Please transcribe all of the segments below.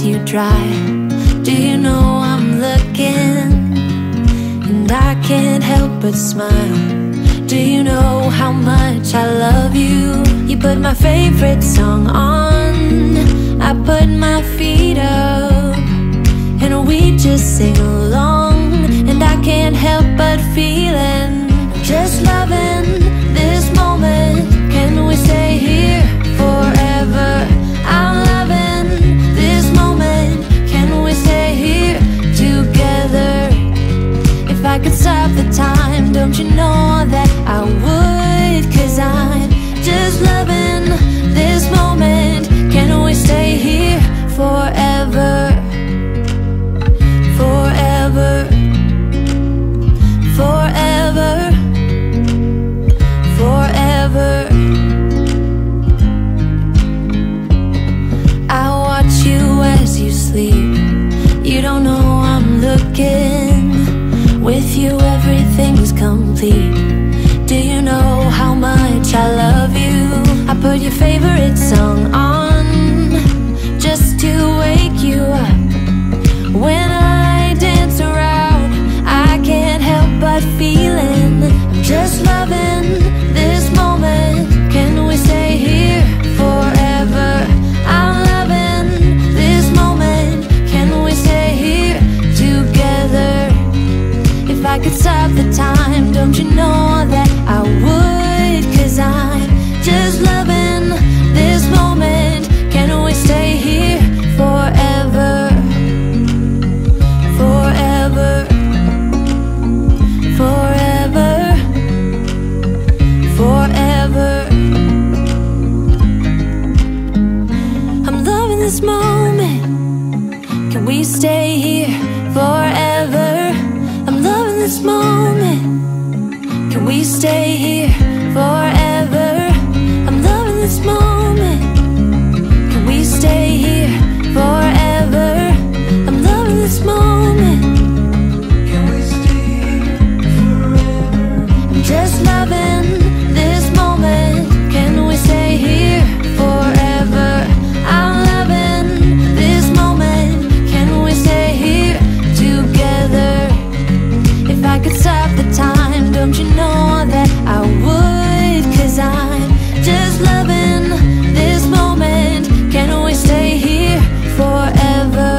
you drive. Do you know I'm looking? And I can't help but smile. Do you know how much I love you? You put my favorite song on, I put my feet up, and we just sing along. And I can't help but feeling, just loving this moment. Can we stay here forever? I'm loving this moment. Can we stay here together? If I could stop the time, don't you know that I would? 'Cause I'm just loving this moment. Can we stay here forever? Forever, forever, forever. I watch you as you sleep. You don't know I'm looking. With you everything's complete. Do you know how much I love you? I put your favorite song on, just to wake you up. When I dance around, I can't help but feeling, I'm just loving this moment. Can we stay here forever? I'm loving this moment. Can we stay here together? If I could stop the time, don't you know that I would? 'Cause I'm just loving this moment. Can we stay here forever? Forever, forever, forever. I'm loving this moment. Can we stay here forever? I'm loving this moment. Can we stay here forever? I'm loving this moment. Can we stay here forever? I'm loving this moment. Can we stay here forever? I'm just loving this moment. Can we stay here forever? I'm loving this moment. Can we stay here together? If I could stop the time, don't you know that I would? 'Cause I'm just loving this moment. Can we stay here forever?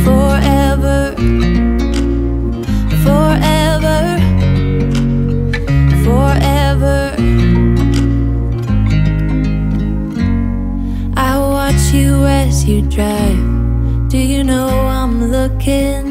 Forever, forever, forever. I watch you as you drive. Do you know I'm looking?